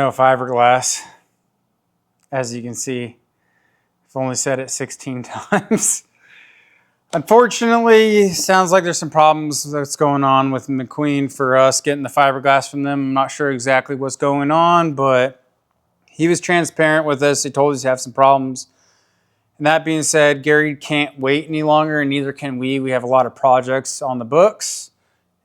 no fiberglass. As you can see, I've only said it 16 times. Unfortunately, sounds like there's some problems that's going on with McQueen for us getting the fiberglass from them. I'm not sure exactly what's going on, but he was transparent with us. He told us he have some problems. And that being said, Gary can't wait any longer, and neither can we. We have a lot of projects on the books,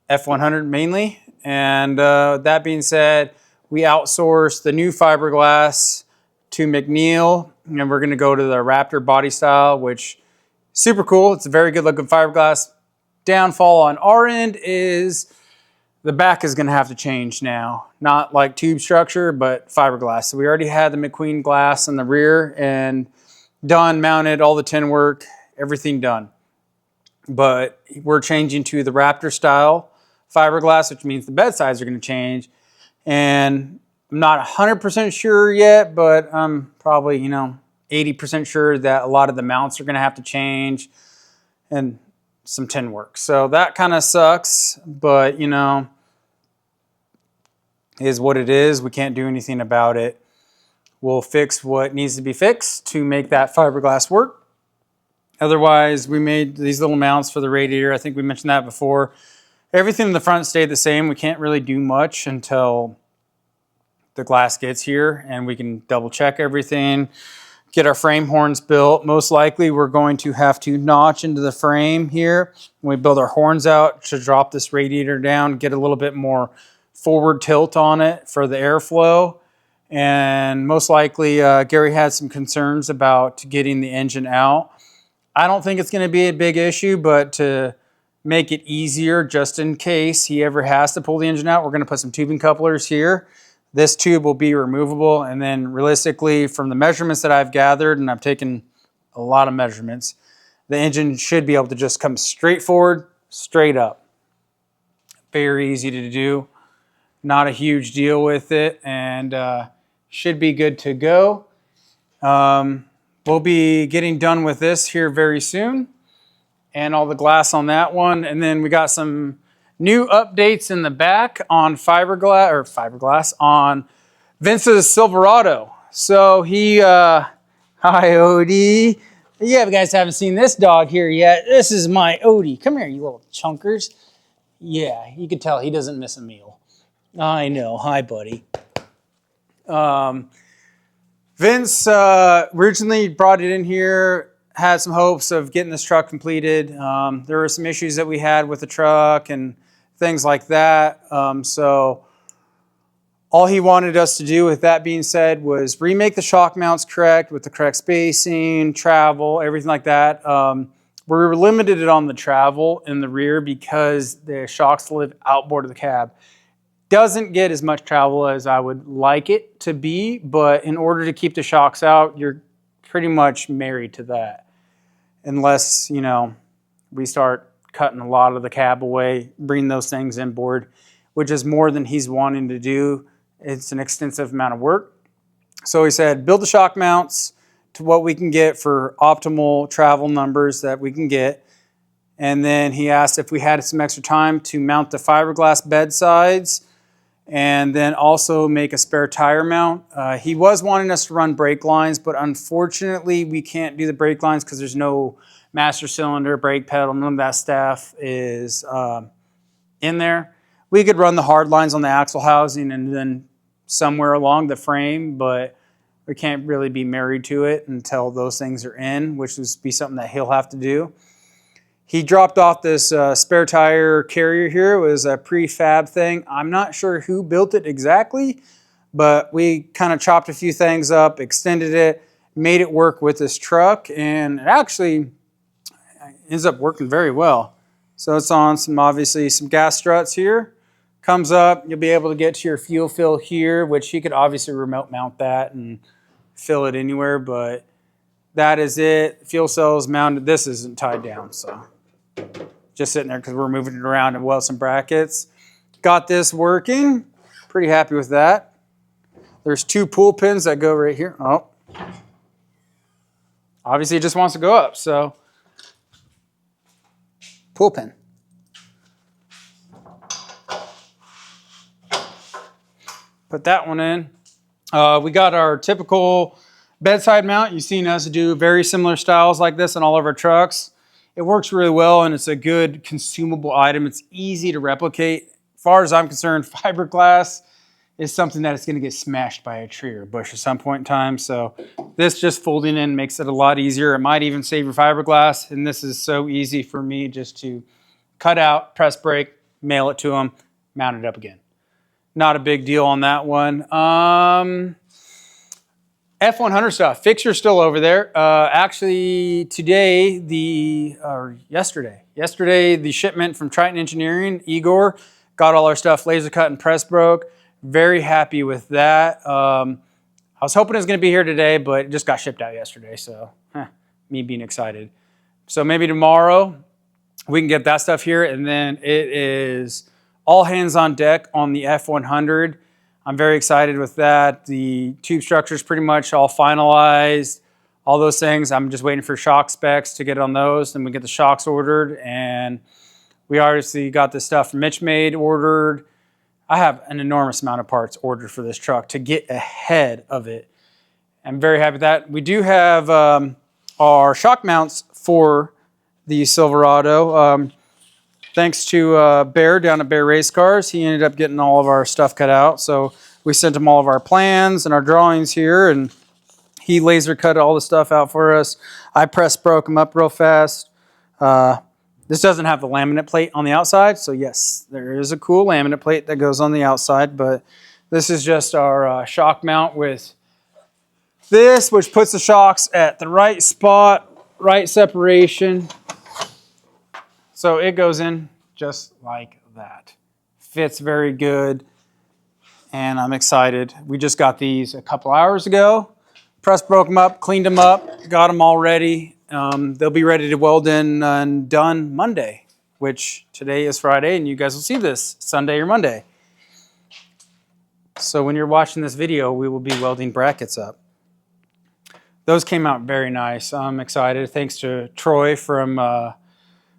F100 mainly. And that being said, we outsourced the new fiberglass to McNeil, and we're going to go to the Raptor body style, which super cool. It's a very good looking fiberglass. Downfall on our end is the back is going to have to change now. Not like tube structure, but fiberglass. So we already had the McQueen glass in the rear and done, mounted, all the tin work, everything done. But we're changing to the Raptor style fiberglass, which means the bed sides are going to change. And I'm not 100% sure yet, but I'm probably, 80% sure that a lot of the mounts are going to have to change and some tin work. So that kind of sucks, but is what it is. We can't do anything about it. We'll fix what needs to be fixed to make that fiberglass work. Otherwise, we made these little mounts for the radiator. I think we mentioned that before. Everything in the front stayed the same. We can't really do much until the glass gets here and we can double check everything. Get our frame horns built. Most likely we're going to have to notch into the frame here when we build our horns out to drop this radiator down, get a little bit more forward tilt on it for the airflow. And most likely Gary had some concerns about getting the engine out. I don't think it's going to be a big issue, but to make it easier just in case he ever has to pull the engine out, we're going to put some tubing couplers here. This tube will be removable, and then realistically, from the measurements that I've gathered, and I've taken a lot of measurements, the engine should be able to just come straight forward, straight up. Very easy to do. Not a huge deal with it, and should be good to go. We'll be getting done with this here very soon, and all the glass on that one. And then we got some new updates in the back on fiberglass on Vince's Silverado. So he, hi Odie. Yeah, you guys haven't seen this dog here yet. This is my Odie. Come here, you little chunkers. Yeah, you can tell he doesn't miss a meal. I know. Hi, buddy. Vince originally brought it in here, had some hopes of getting this truck completed. There were some issues that we had with the truck and things like that. So all he wanted us to do, with that being said, was remake the shock mounts correct with the correct spacing, travel, everything like that. We were limited on the travel in the rear because the shocks live outboard of the cab. Doesn't get as much travel as I would like it to be, but in order to keep the shocks out, you're pretty much married to that. Unless, we start cutting a lot of the cab away, bring those things inboard, which is more than he's wanting to do. It's an extensive amount of work. So he said, build the shock mounts to what we can get for optimal travel numbers that we can get. And then he asked if we had some extra time to mount the fiberglass bed sides and then also make a spare tire mount. He was wanting us to run brake lines, but unfortunately we can't do the brake lines because there's no master cylinder, brake pedal, none of that stuff is in there. We could run the hard lines on the axle housing and then somewhere along the frame, but we can't really be married to it until those things are in, which would be something that he'll have to do. He dropped off this spare tire carrier here. It was a prefab thing. I'm not sure who built it exactly, but we kind of chopped a few things up, extended it, made it work with this truck, and it actually ends up working very well. So it's on obviously some gas struts here. Comes up, you'll be able to get to your fuel fill here, which you could obviously remote mount that and fill it anywhere, but that is it. Fuel cell is mounted. This isn't tied down, so just sitting there because we're moving it around and weld some brackets. Got this working. Pretty happy with that. There's 2 pull pins that go right here. Oh, obviously it just wants to go up, so pull pin. Put that one in. We got our typical bedside mount. You've seen us do very similar styles like this on all of our trucks. It works really well, and it's a good consumable item. It's easy to replicate. As far as I'm concerned, fiberglass is something that is going to get smashed by a tree or a bush at some point in time. So this just folding in makes it a lot easier. It might even save your fiberglass, and this is so easy for me just to cut out, press brake, mail it to them, mount it up again. Not a big deal on that one. F100 stuff. Fixture's still over there. Actually, today, yesterday, the shipment from Triton Engineering, Igor, got all our stuff laser cut and press broke. Very happy with that. I was hoping it was going to be here today, but it just got shipped out yesterday. So, me being excited. So maybe tomorrow we can get that stuff here, and then it is all hands on deck on the F100. I'm very excited with that. The tube structure is pretty much all finalized, all those things. I'm just waiting for shock specs to get on those, and we get the shocks ordered. And we obviously got the stuff from Mitch Made ordered. I have an enormous amount of parts ordered for this truck to get ahead of it. I'm very happy with that. We do have our shock mounts for the Silverado. Thanks to Bear down at Bear Race Cars. He ended up getting all of our stuff cut out. So we sent him all of our plans and our drawings here, and he laser cut all the stuff out for us. I broke them up real fast. This doesn't have the laminate plate on the outside. So yes, there is a cool laminate plate that goes on the outside, but this is just our shock mount with this, which puts the shocks at the right spot, right separation. So it goes in just like that. Fits very good, and I'm excited. We just got these a couple hours ago. Press broke them up, cleaned them up, got them all ready. They'll be ready to weld in and done Monday, which today is Friday, and you guys will see this Sunday or Monday. So when you're watching this video, we will be welding brackets up. Those came out very nice. I'm excited. Thanks to Troy from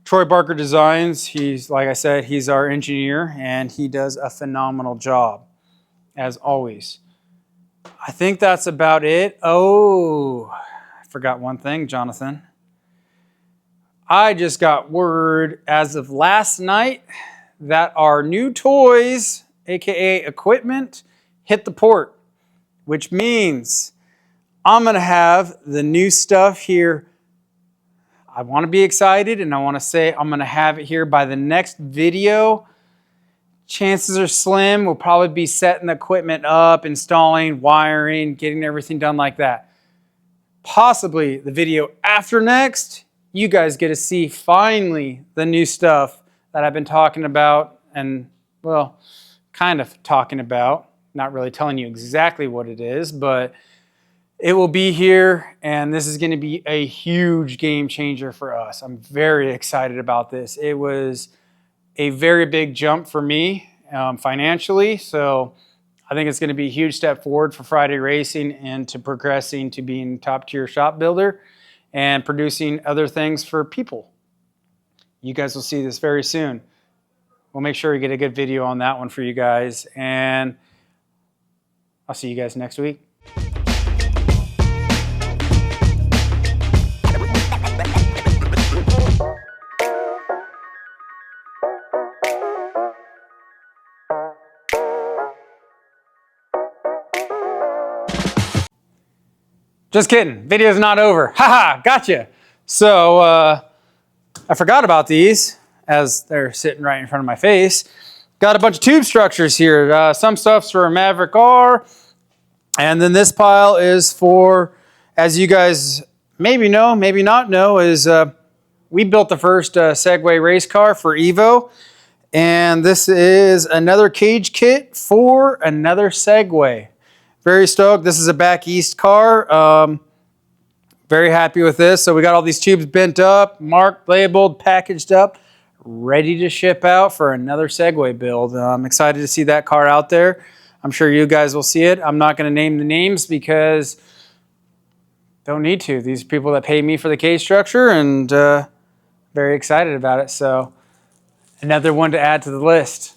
Troy Barker Designs. He's, like I said, he's our engineer, and he does a phenomenal job, as always. I think that's about it. Oh, I forgot one thing, Jonathan. I just got word as of last night that our new toys, aka equipment, hit the port, which means I'm going to have the new stuff here. I want to be excited, and I want to say I'm going to have it here by the next video. Chances are slim. We'll probably be setting the equipment up, installing, wiring, getting everything done like that. Possibly the video after next, you guys get to see finally the new stuff that I've been talking about and, well, kind of talking about. Not really telling you exactly what it is, but it will be here, and this is going to be a huge game changer for us. I'm very excited about this. It was a very big jump for me financially, so I think it's going to be a huge step forward for Freiday Racing and to progressing to being top-tier shop builder and producing other things for people. You guys will see this very soon. We'll make sure we get a good video on that one for you guys, and I'll see you guys next week. Just kidding. Video's not over. Haha, gotcha. So I forgot about these as they're sitting right in front of my face. Got a bunch of tube structures here. Some stuff's for a Maverick R. And then this pile is for, as you guys maybe know, maybe not know, is we built the first Segway race car for Evo. And this is another cage kit for another Segway. Very stoked. This is a back east car. Very happy with this. So we got all these tubes bent up, marked, labeled, packaged up, ready to ship out for another Segway build. I'm excited to see that car out there. I'm sure you guys will see it. I'm not going to name the names because don't need to. These are people that pay me for the cage structure, and very excited about it. So another one to add to the list.